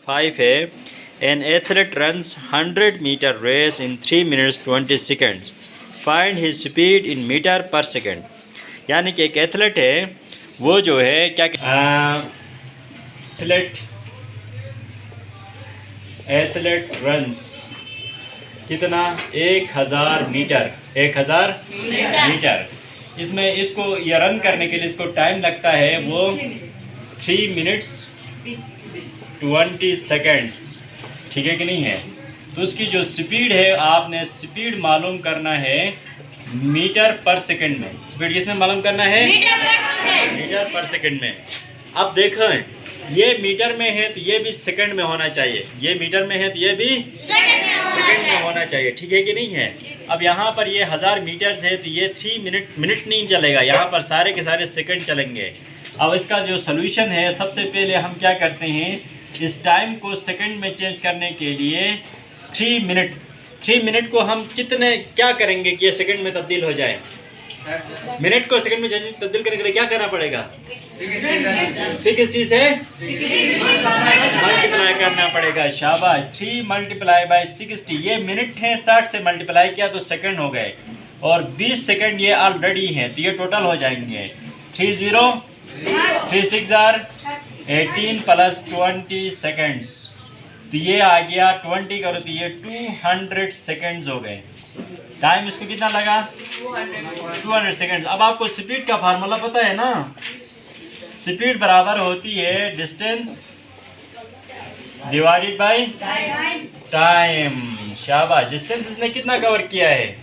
5 है। An athlete runs 100 metre race in 3 minutes 20 seconds, find his speed in metre per second. यानी कि एक athlete है, वो जो है क्या एथलीट रन्स कितना 1000 मीटर, 1000 मीटर। इसमें इसको ये रन करने के लिए इसको टाइम लगता है वो 3 मिनट्स 20 सेकेंड्स, ठीक है कि नहीं है। तो उसकी जो स्पीड है, आपने स्पीड मालूम करना है मीटर पर सेकंड में। स्पीड किसमें मालूम करना है? मीटर पर सेकंड में। अब देखें, ये मीटर में है तो ये भी सेकंड में होना चाहिए, ये मीटर में है तो ये भी सेकंड में होना चाहिए, ठीक है कि नहीं है। अब यहाँ पर ये 1000 मीटर्स है तो ये 3 मिनट नहीं चलेगा, यहाँ पर सारे के सारे सेकंड चलेंगे। अब इसका जो सोल्यूशन है, सबसे पहले हम क्या करते हैं, इस टाइम को सेकंड में चेंज करने के लिए 3 मिनट को हम कितने क्या करेंगे कि ये सेकंड में तब्दील हो जाए। मिनट को सेकंड में तब्दील करने के लिए क्या करना पड़ेगा? 60 से मल्टीप्लाई करना पड़ेगा। शाबाश, 3 मल्टीप्लाई बाई 60। ये मिनट है, 60 से मल्टीप्लाई किया तो सेकंड हो गए, और 20 सेकंड ये ऑलरेडी हैं, तो ये टोटल हो जाएंगे 3 6 18 प्लस 20 सेकंड्स, तो ये आ गया 20 करो तो ये 200 सेकंड्स हो गए। टाइम इसको कितना लगा? 200 सेकंड्स। अब आपको स्पीड का फार्मूला पता है ना, स्पीड बराबर होती है डिस्टेंस डिवाइडेड बाय टाइम। शाबाश, डिस्टेंस इसने कितना कवर किया है?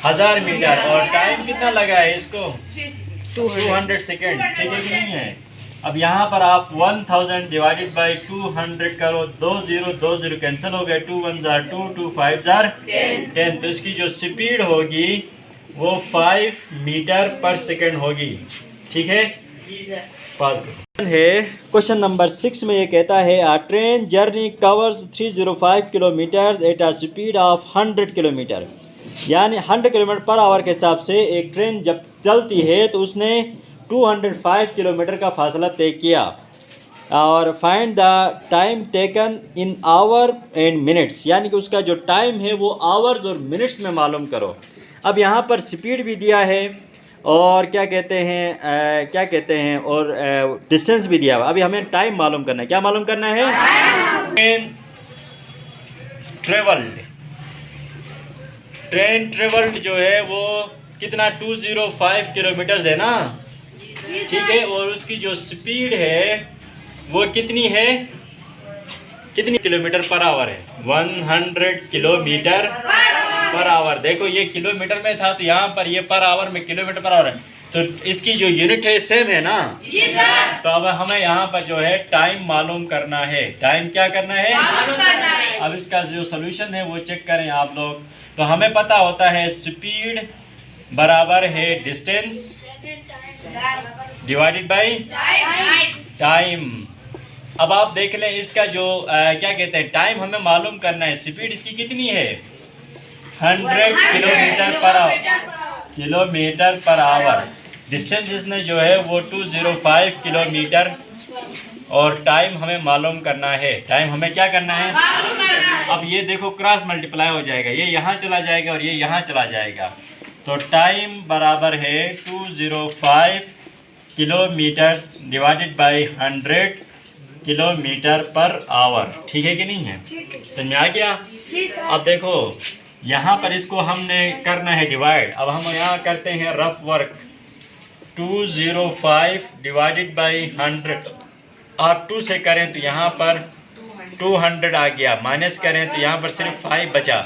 1000 मीटर, और टाइम कितना लगा है इसको? 200 सेकंड्स, ठीक है कि नहीं है। अब यहाँ पर आप 1000 डिवाइडेड बाई 200 करो, 2 0 कैंसिल हो गए, 2 1 2 2 5 10, तो इसकी जो स्पीड होगी वो 5 मीटर पर सेकंड होगी, ठीक है। पास है। क्वेश्चन नंबर 6 में ये कहता है, अ train journey covers 305 kilometre at a speed of 100 kilometre. यानी 100 किलोमीटर पर आवर के हिसाब से एक ट्रेन जब चलती है तो उसने 205 किलोमीटर का फासला तय किया, और find the time taken in our and minutes. यानी कि उसका जो टाइम है वो आवर्स और मिनट्स में मालूम करो। अब यहाँ पर स्पीड भी दिया है और क्या कहते हैं और डिस्टेंस भी दिया हुआ। अभी हमें टाइम मालूम करना है। क्या मालूम करना है? ट्रेन ट्रेवल्ड जो है वो कितना 205 किलोमीटर है ना, ठीक है। और उसकी जो स्पीड है वो कितनी है, कितनी किलोमीटर पर आवर है? 100 किलोमीटर पर आवर। देखो ये किलोमीटर में था तो यहाँ पर ये पर आवर में किलोमीटर पर आवर है, तो इसकी जो यूनिट है सेम है ना। जी सर। तो अब हमें यहाँ पर जो है टाइम मालूम करना है। टाइम क्या करना है? मालूम करना है। अब इसका जो सोल्यूशन है वो चेक करें आप लोग। तो हमें पता होता है स्पीड बराबर है डिस्टेंस डिवाइडेड बाई टाइम। अब आप देख लें इसका जो क्या कहते हैं, टाइम हमें मालूम करना है। स्पीड इसकी कितनी है? 100 किलोमीटर पर आवर। डिस्टेंस इसने जो है वो 205 किलोमीटर, और टाइम हमें मालूम करना है। टाइम हमें क्या करना है? अब ये देखो क्रॉस मल्टीप्लाई हो जाएगा, ये यहाँ चला जाएगा और ये यहाँ चला जाएगा, तो टाइम बराबर है 205 kilometres divided by 100 kilometre per our, ठीक है कि नहीं है? समझ में आ गया? अब देखो यहाँ पर इसको हमने करना है डिवाइड। अब हम यहाँ करते हैं रफ वर्क। 205 डिवाइडेड बाई 100, आप 2 से करें तो यहाँ पर 200 आ गया, माइनस करें तो यहाँ पर सिर्फ 5 बचा,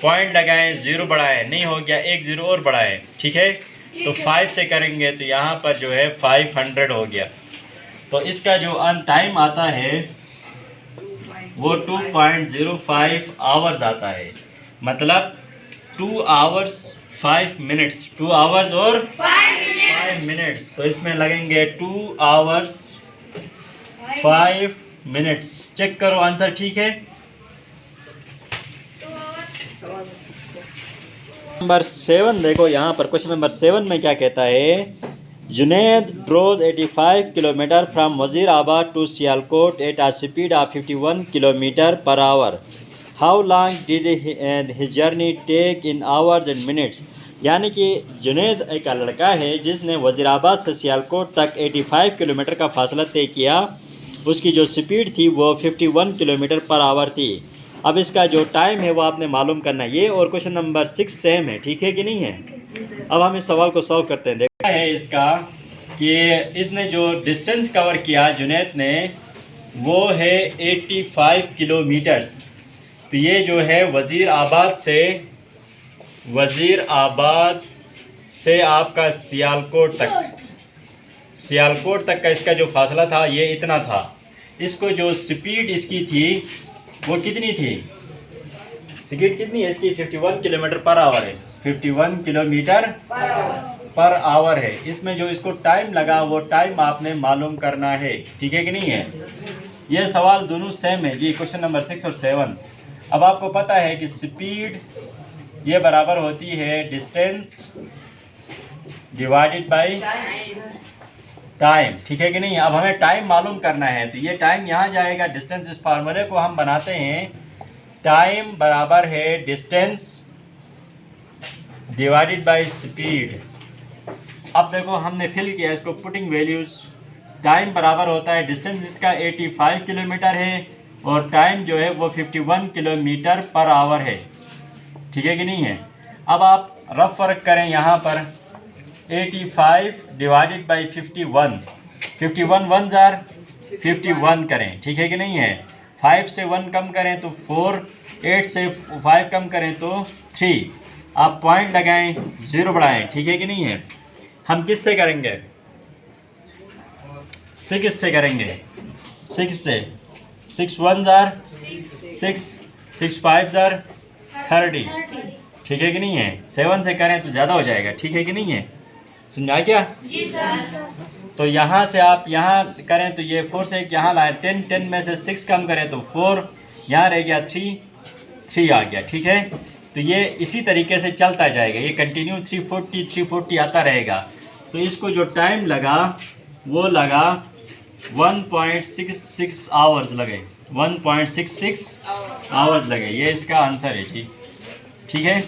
पॉइंट लगाएं, 0 बढ़ाएं, नहीं हो गया, 1 0 और बढ़ाएं, ठीक है। तो 5 से करेंगे तो यहाँ पर जो है 500 हो गया। तो इसका जो टाइम आता है वो 2.05 आवर्स आता है, मतलब 2 आवर्स 5 मिनट्स, 2 आवर्स और 5 मिनट्स। तो इसमें लगेंगे 2 आवर्स 5 मिनट्स। चेक करो आंसर ठीक है। नंबर 7 देखो यहाँ पर क्वेश्चन नंबर 7 में क्या कहता है, Junaid drove 85 kilometre from Wazirabad to Sialkot at a speed of 51 kilometre per hour. How long did his journey take in hours and minutes. यानी कि जुनैद एक लड़का है जिसने वजीराबाद से सियालकोट तक 85 किलोमीटर का फासला तय किया। उसकी जो स्पीड थी वो 51 किलोमीटर पर आवर थी। अब इसका जो टाइम है वो आपने मालूम करना है। ये और क्वेश्चन नंबर 6 सेम है, ठीक है कि नहीं है। अब हम इस सवाल को सॉल्व करते हैं। देखा है इसका कि इसने जो डिस्टेंस कवर किया जुनैद ने वो है 85 किलोमीटर्स। तो ये जो है वज़ीर आबाद से आपका सियालकोट तक का इसका जो फासला था ये इतना था। इसको जो स्पीड इसकी थी वो कितनी थी, स्पीड कितनी है इसकी 51 किलोमीटर पर आवर है। 51 किलोमीटर पर आवर है। इसमें जो इसको टाइम लगा वो टाइम आपने मालूम करना है, ठीक है कि नहीं है। ये सवाल दोनों सेम है जी, क्वेश्चन नंबर 6 और 7। अब आपको पता है कि स्पीड ये बराबर होती है डिस्टेंस डिवाइडेड बाय टाइम, ठीक है कि नहीं। अब हमें टाइम मालूम करना है तो ये टाइम यहाँ जाएगा। डिस्टेंस, इस फार्मूले को हम बनाते हैं, टाइम बराबर है डिस्टेंस डिवाइडेड बाय स्पीड। अब देखो हमने फिल किया इसको, पुटिंग वैल्यूज़। टाइम बराबर होता है डिस्टेंस इसका 85 किलोमीटर है और टाइम जो है वो 51 किलोमीटर पर आवर है, ठीक है कि नहीं है। अब आप रफ फ़र्क करें यहाँ पर 85 डिवाइडेड बाई 51, 51 1 जार 51 करें, ठीक है कि नहीं है। 5 से 1 कम करें तो 4, 8 से 5 कम करें तो 3। आप पॉइंट लगाएं, 0 बढ़ाएं, ठीक है कि नहीं है। हम किस से करेंगे, 6 से करेंगे, 6 से। 6 1 जार 6, 6 5 जार 30, ठीक है कि नहीं है। 7 से करें तो ज़्यादा हो जाएगा, ठीक है कि नहीं है। समझा क्या जी सर। तो यहाँ से आप यहाँ करें तो ये 4 से यहाँ लाए, 10 में से 6 कम करें तो 4, यहाँ रह गया 3 आ गया, ठीक है। तो ये इसी तरीके से चलता जाएगा, ये कंटिन्यू 340 आता रहेगा। तो इसको जो टाइम लगा वो लगा 1.66 आवर्स लगे, 1.66 आवर्स लगे। ये इसका आंसर है जी, ठीक है।